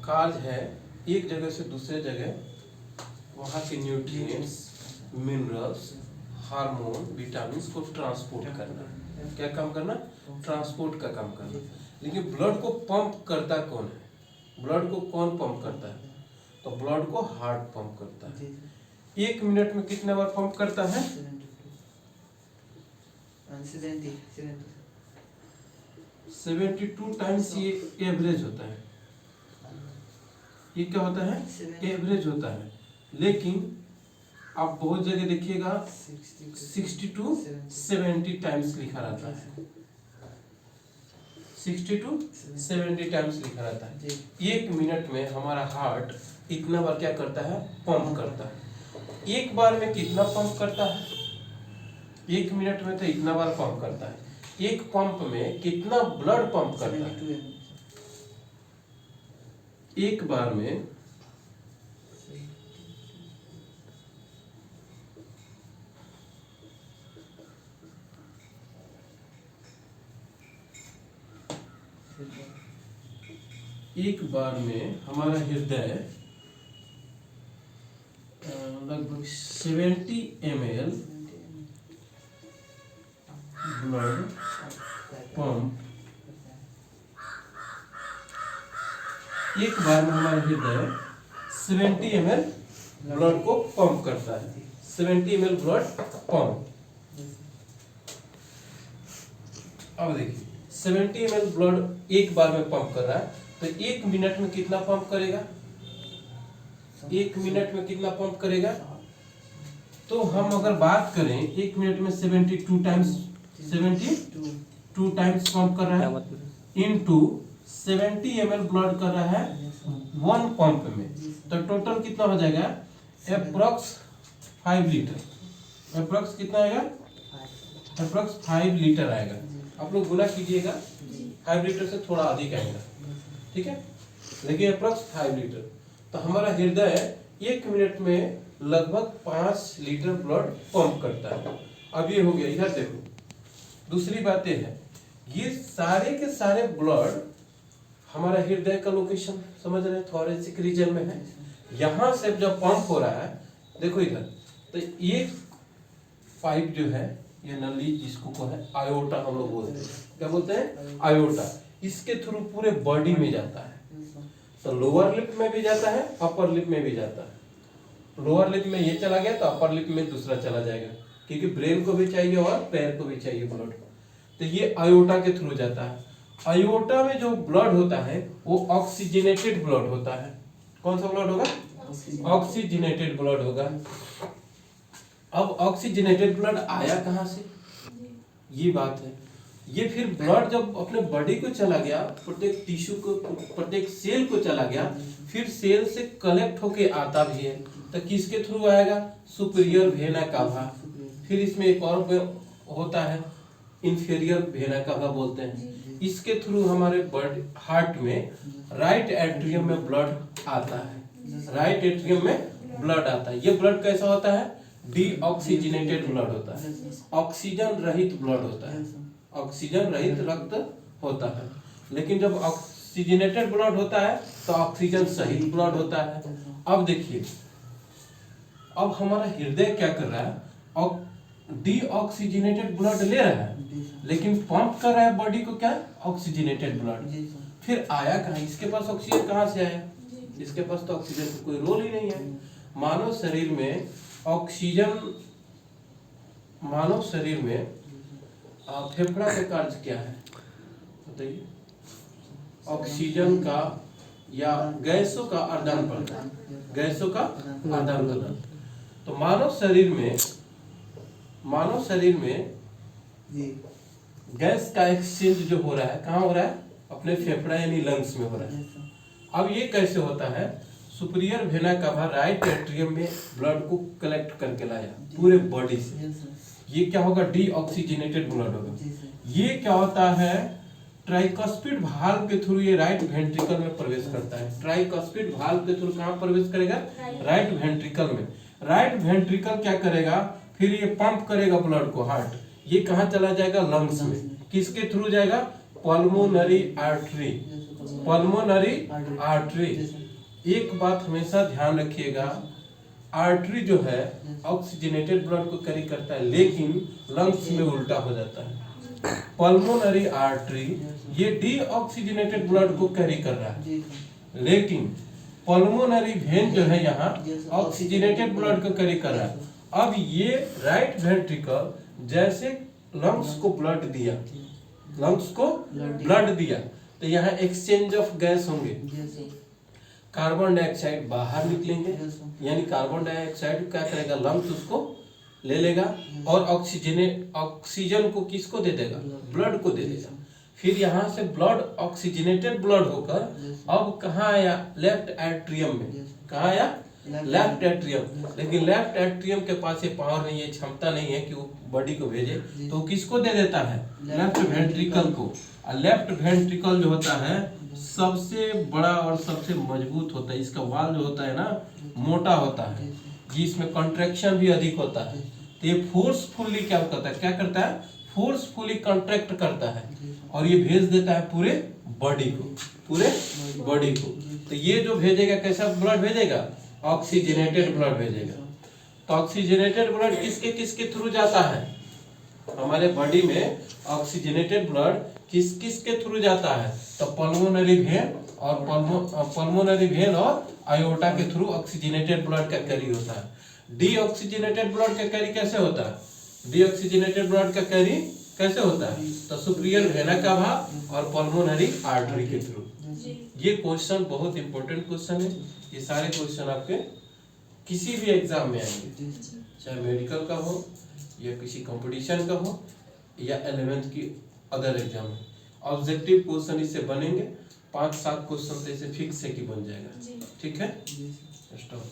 कार्य है एक जगह से दूसरे जगह वहाँ के न्यूट्रिएंट्स, मिनरल्स, हार्मोन, विटामिन को ट्रांसपोर्ट करना। क्या काम करना? ट्रांसपोर्ट का काम करना। लेकिन ब्लड को पंप करता कौन है? ब्लड को कौन पंप करता है? तो ब्लड को हार्ट पंप करता है। 1 मिनट में कितने बार पंप करता है? 72 टाइम्स। ये एवरेज होता है। ये क्या होता है? एवरेज होता है। लेकिन आप बहुत जगह देखिएगा 62 70 टाइम्स लिखा रहता है। 62 70 टाइम्स लिखा रहता है। 1 मिनट में हमारा हार्ट इतना बार क्या करता है? पंप करता है। एक बार में कितना पंप करता है? 1 मिनट में तो इतना बार पंप करता है। एक पंप में कितना ब्लड पंप करता है? एक बार में हमारा हृदय लगभग 70 ml ब्लड पंप, एक बार में हमारा हृदय 70 ml ब्लड को पंप करता है। 70 ml ब्लड पंप। अब देखिए 70 ml ब्लड एक बार में पंप कर रहा है, तो 1 मिनट में कितना पंप करेगा? 1 मिनट में कितना पंप करेगा? तो हम अगर बात करें 1 मिनट में 72 टाइम्स पंप कर रहा है, इनटू 70 ml ब्लड कर रहा है 1 पंप में, तो टोटल कितना हो जाएगा? Approx 5 litre. अप्रॉक्स कितना आएगा? अप्रॉक्स 5 लीटर आएगा। आप लोग गुना कीजिएगा, 5 लीटर से थोड़ा अधिक आएगा, ठीक है, लेकिन अप्रॉक्स 5 लीटर। तो हमारा हृदय 1 मिनट में लगभग 5 लीटर ब्लड पंप करता है। अब ये हो गया। इधर देखो, दूसरी बात ये है, ये सारे के सारे ब्लड हमारा हृदय का लोकेशन समझ रहे हैं, थोरेसिक रीजन में है। यहाँ से जब पंप हो रहा है, देखो इधर, तो ये पाइप जो है, ये नली जिसको को है आयोटा हम लोग बोलते हैं। क्या बोलते हैं? आयोटा। इसके थ्रू पूरे बॉडी में जाता है। तो लोअर लिप में भी जाता है, अपर लिप में भी जाता है। लोअर लिप में ये चला गया तो अपर लिप में दूसरा चला जाएगा, क्योंकि ब्रेन को भी चाहिए और पैर को भी चाहिए ब्लड। तो ये आयोटा के थ्रू जाता है। आयोटा में जो ब्लड होता है वो ऑक्सीजनेटेड ब्लड होता है। कौन सा ब्लड होगा? ऑक्सीजनेटेड ब्लड होगा। अब ऑक्सीजनेटेड ब्लड आया कहाँ से? ये बात है। ये फिर ब्लड जब अपने बॉडी को चला गया, प्रत्येक टिश्यू को, प्रत्येक सेल को चला गया, फिर सेल से कलेक्ट होके आता भी है। तो किसके थ्रू आएगा? Superior vena cava. फिर इसमें एक और होता है, इंफीरियर वेना कावा बोलते हैं। इसके थ्रू हमारे हार्ट में राइट एट्रियम में ब्लड आता है। राइट एट्रियम में ब्लड आता है। ये ब्लड कैसा होता है? डीऑक्सीजनेटेड ब्लड होता है। ऑक्सीजन रहित ब्लड होता है, ऑक्सीजन रहित रक्त होता है। लेकिन जब ऑक्सीजनेटेड ब्लड होता है तो ऑक्सीजन सहित ब्लड होता है। अब देखिए, अब हमारा हृदय क्या कर रहा है? डीऑक्सीजनेटेड ब्लड ले रहा है, लेकिन पंप कर रहा है बॉडी को क्या? Oxygenated blood. फिर आया कहाँ? इसके पास ऑक्सीजन कहाँ से आया? इसके पास तो ऑक्सीजन का कोई रोल ही नहीं है। मानव शरीर में ऑक्सीजन, मानव शरीर में फेफड़ा का कार्य क्या है बताइए? ऑक्सीजन का या गैसों का आदान प्रदान, गैसों का आदान प्रदान। तो मानव शरीर में गैस का एक्सचेंज जो हो रहा है, कहाँ हो रहा है? अपने फेफड़ा यानी लंग्स में हो रहा है। अब ये कैसे होता है? Superior vena cava right atrium में ब्लड को कलेक्ट करके लाया पूरे बॉडी से। ये क्या होगा? डीऑक्सीजनेटेड ब्लड होगा। ये क्या होता है? ट्राइकस्पिड वाल्व के थ्रू ये राइट वेंट्रिकल में प्रवेश करता है। ट्राइकस्पिड वाल्व के थ्रू कहाँ प्रवेश करेगा? राइट वेंट्रिकल में। राइट वेंट्रिकल क्या करेगा? फिर ये पंप करेगा ब्लड को, हार्ट। ये कहाँ चला जाएगा? लंग्स में। किसके थ्रू जाएगा? Pulmonary artery. Pulmonary artery. एक बात हमेशा ध्यान रखिएगा, आर्टरी जो है ऑक्सीजनेटेड ब्लड को कैरी करता है, लेकिन लंग्स में उल्टा हो जाता है। पल्मोनरी आर्टरी ये डीऑक्सीजनेटेड ब्लड को कैरी कर रहा है, लेकिन पल्मोनरी वेन जो है यहाँ ऑक्सीजनेटेड ब्लड को कैरी कर रहा है। अब ये राइट वेंट्रिकल जैसे लंग्स को ब्लड दिया, लंग्स को ब्लड दिया, तो यहाँ एक्सचेंज ऑफ गैस होंगे, कार्बन डाइऑक्साइड बाहर निकलेंगे, यानी कार्बन डाइऑक्साइड क्या करेगा, लंग्स उसको ले लेगा और ऑक्सीजन को किसको दे देगा, ब्लड को दे देगा। फिर यहाँ से ब्लड ऑक्सीजनेटेड ब्लड होकर अब कहाँ आया, लेफ्ट एट्रियम में। कहाँ आया, लेफ्ट एट्रियम। लेकिन लेफ्ट एट्रियम के पास ये पावर नहीं है, क्षमता नहीं है कि वो बॉडी को भेजे, तो किसको दे देता है, लेफ्ट वेंट्रिकल को। और लेफ्ट वेंट्रिकल जो होता है सबसे बड़ा और सबसे मजबूत होता है, इसका वाल जो होता है ना मोटा होता है, जिसमें कंट्रैक्शन भी अधिक होता है। तो ये फोर्सफुली क्या करता है, फोर्सफुली कंट्रैक्ट करता है और ये भेज देता है पूरे बॉडी को। तो ये जो भेजेगा कैसा ब्लड भेजेगा, ऑक्सीजनेटेड ब्लड भेजेगा। तो ऑक्सीजनेटेड ब्लड किसके किसके थ्रू जाता है, हमारे बॉडी में ऑक्सीजनेटेड ब्लड किस किस के थ्रू जाता है, तो पल्मोनरी वेन और आयोटा के थ्रू ऑक्सीजनेटेड ब्लड का कैरी होता है। डीऑक्सीजनेटेड ब्लड का कैरी कैसे होता है, डीऑक्सीजनेटेड ब्लड का कैरी कैसे होता है, तो सुपीरियर वेना का भाग और पल्मोनरी आर्टरी के थ्रू। ये क्वेश्चन बहुत इंपॉर्टेंट क्वेश्चन है। ये सारे क्वेश्चन आपके किसी भी एग्जाम में आएंगे, चाहे मेडिकल का हो या किसी कंपटीशन का हो या 11th की अदर एग्जाम में। ऑब्जेक्टिव क्वेश्चन इससे बनेंगे, 5-7 क्वेश्चन तो इसे फिक्स है कि बन जाएगा। ठीक है, स्टॉप।